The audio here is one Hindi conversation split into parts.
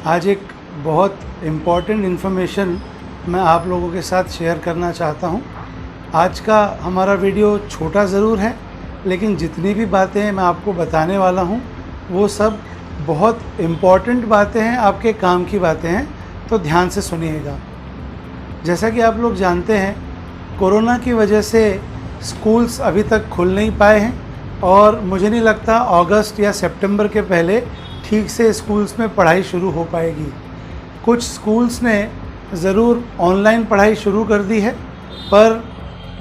आज एक बहुत इम्पॉर्टेंट इन्फॉर्मेशन मैं आप लोगों के साथ शेयर करना चाहता हूँ। आज का हमारा वीडियो छोटा ज़रूर है, लेकिन जितनी भी बातें मैं आपको बताने वाला हूँ वो सब बहुत इम्पॉर्टेंट बातें हैं, आपके काम की बातें हैं, तो ध्यान से सुनिएगा। जैसा कि आप लोग जानते हैं, कोरोना की वजह से स्कूल्स अभी तक खुल नहीं पाए हैं और मुझे नहीं लगता अगस्त या सितंबर के पहले ठीक से स्कूल्स में पढ़ाई शुरू हो पाएगी। कुछ स्कूल्स ने ज़रूर ऑनलाइन पढ़ाई शुरू कर दी है, पर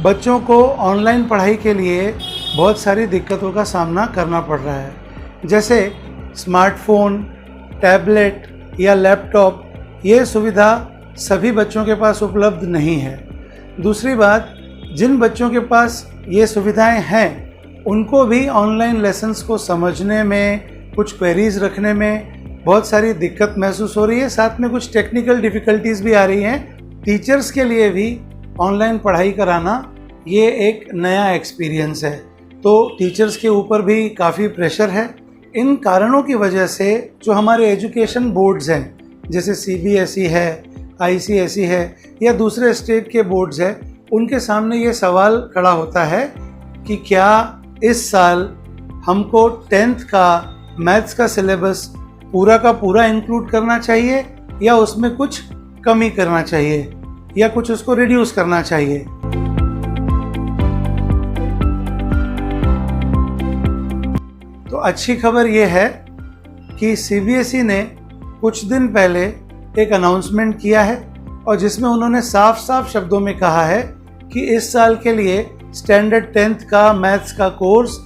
बच्चों को ऑनलाइन पढ़ाई के लिए बहुत सारी दिक्कतों का सामना करना पड़ रहा है। जैसे स्मार्टफ़ोन, टैबलेट या लैपटॉप, ये सुविधा सभी बच्चों के पास उपलब्ध नहीं है। दूसरी बात, जिन बच्चों के पास ये सुविधाएं हैं उनको भी ऑनलाइन लेसन्स को समझने में, कुछ क्वेरीज रखने में बहुत सारी दिक्कत महसूस हो रही है। साथ में कुछ टेक्निकल डिफ़िकल्टीज भी आ रही हैं। टीचर्स के लिए भी ऑनलाइन पढ़ाई कराना ये एक नया एक्सपीरियंस है, तो टीचर्स के ऊपर भी काफ़ी प्रेशर है। इन कारणों की वजह से जो हमारे एजुकेशन बोर्ड्स हैं, जैसे CBSE है, ICSE है या दूसरे स्टेट के बोर्ड्स हैं, उनके सामने ये सवाल खड़ा होता है कि क्या इस साल हमको 10th का मैथ्स का सिलेबस पूरा का पूरा इंक्लूड करना चाहिए या उसमें कुछ कमी करना चाहिए या कुछ उसको रिड्यूस करना चाहिए। तो अच्छी खबर ये है कि CBSE ने कुछ दिन पहले एक अनाउंसमेंट किया है और जिसमें उन्होंने साफ साफ शब्दों में कहा है कि इस साल के लिए स्टैंडर्ड 10th का मैथ्स का कोर्स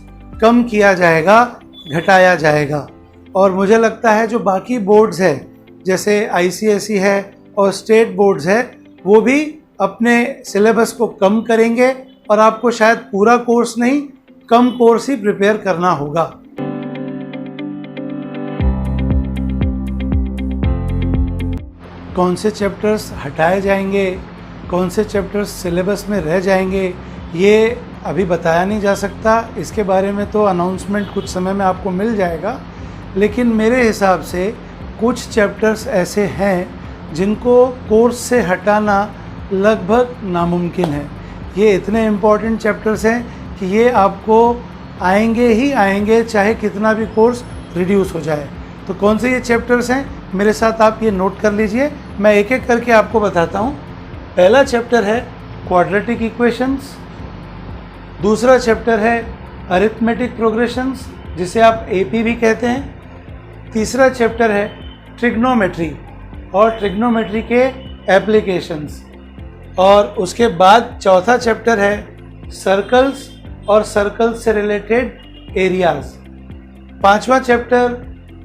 कम किया जाएगा, घटाया जाएगा। और मुझे लगता है जो बाकी बोर्ड्स हैं, जैसे ICSE है और स्टेट बोर्ड्स है, वो भी अपने सिलेबस को कम करेंगे और आपको शायद पूरा कोर्स नहीं, कम कोर्स ही प्रिपेयर करना होगा। कौन से चैप्टर्स हटाए जाएंगे, कौन से चैप्टर्स सिलेबस में रह जाएंगे, ये अभी बताया नहीं जा सकता। इसके बारे में तो अनाउंसमेंट कुछ समय में आपको मिल जाएगा, लेकिन मेरे हिसाब से कुछ चैप्टर्स ऐसे हैं जिनको कोर्स से हटाना लगभग नामुमकिन है। ये इतने इम्पॉर्टेंट चैप्टर्स हैं कि ये आपको आएंगे ही आएंगे, चाहे कितना भी कोर्स रिड्यूस हो जाए। तो कौन से ये चैप्टर्स हैं, मेरे साथ आप ये नोट कर लीजिए, मैं एक एक करके आपको बताता हूँ। पहला चैप्टर है क्वाड्रेटिक इक्वेशंस, दूसरा चैप्टर है अरिथमेटिक प्रोग्रेशंस, जिसे आप AP भी कहते हैं, तीसरा चैप्टर है ट्रिग्नोमेट्री और ट्रिग्नोमेट्री के एप्लीकेशंस, और उसके बाद चौथा चैप्टर है सर्कल्स और सर्कल्स से रिलेटेड एरियाज, पांचवा चैप्टर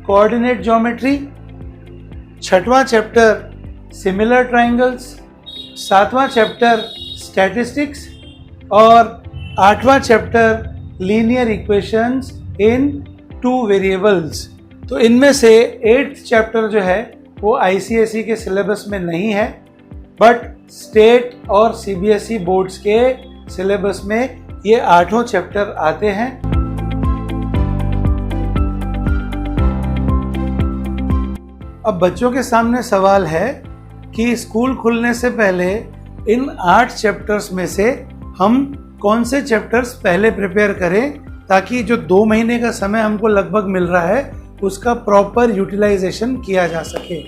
कोऑर्डिनेट ज्योमेट्री, छठवां चैप्टर सिमिलर ट्रायंगल्स, सातवां चैप्टर स्टैटिस्टिक्स और आठवां चैप्टर लीनियर इक्वेशंस इन 2 वेरिएबल्स। तो इनमें से 8th चैप्टर जो है वो ICSE के सिलेबस में नहीं है, बट स्टेट और CBSE बोर्ड्स के सिलेबस में ये 8 चैप्टर आते हैं। अब बच्चों के सामने सवाल है कि स्कूल खुलने से पहले इन 8 चैप्टर्स में से हम कौन से चैप्टर्स पहले प्रिपेयर करें, ताकि जो 2 महीने का समय हमको लगभग मिल रहा है उसका प्रॉपर यूटिलाइजेशन किया जा सके।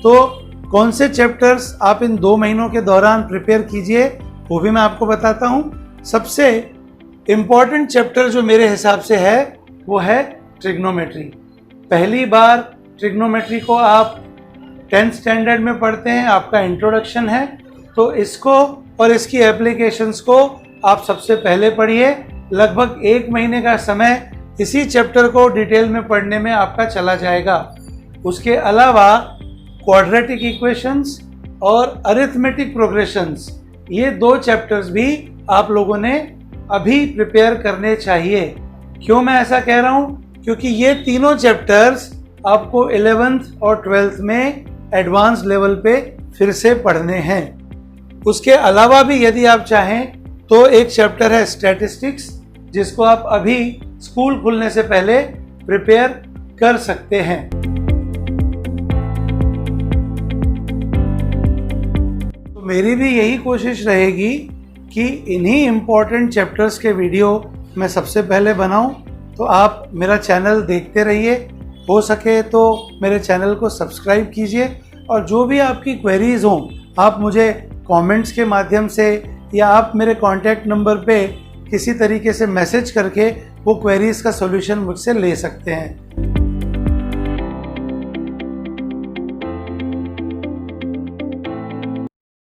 तो कौन से चैप्टर्स आप इन 2 महीनों के दौरान प्रिपेयर कीजिए, वो भी मैं आपको बताता हूँ। सबसे इम्पॉर्टेंट चैप्टर जो मेरे हिसाब से है वो है ट्रिग्नोमेट्री। पहली बार ट्रिग्नोमेट्री को आप 10th स्टैंडर्ड में पढ़ते हैं, आपका इंट्रोडक्शन है, तो इसको और इसकी एप्लीकेशंस को आप सबसे पहले पढ़िए। लगभग 1 महीने का समय इसी चैप्टर को डिटेल में पढ़ने में आपका चला जाएगा। उसके अलावा क्वाड्रेटिक इक्वेशंस और अरिथमेटिक प्रोग्रेशंस, ये 2 चैप्टर्स भी आप लोगों ने अभी प्रिपेयर करने चाहिए। क्यों मैं ऐसा कह रहा हूँ? क्योंकि ये तीनों चैप्टर्स आपको 11th और 12th में एडवांस लेवल पे फिर से पढ़ने हैं। उसके अलावा भी यदि आप चाहें तो एक चैप्टर है स्टैटिस्टिक्स, जिसको आप अभी स्कूल खुलने से पहले प्रिपेयर कर सकते हैं। मेरी भी यही कोशिश रहेगी कि इन्हीं इम्पोर्टेंट चैप्टर्स के वीडियो मैं सबसे पहले बनाऊं। तो आप मेरा चैनल देखते रहिए, हो सके तो मेरे चैनल को सब्सक्राइब कीजिए और जो भी आपकी क्वेरीज हों आप मुझे कमेंट्स के माध्यम से या आप मेरे कॉन्टैक्ट नंबर पे किसी तरीके से मैसेज करके वो क्वेरीज का सॉल्यूशन मुझसे ले सकते हैं।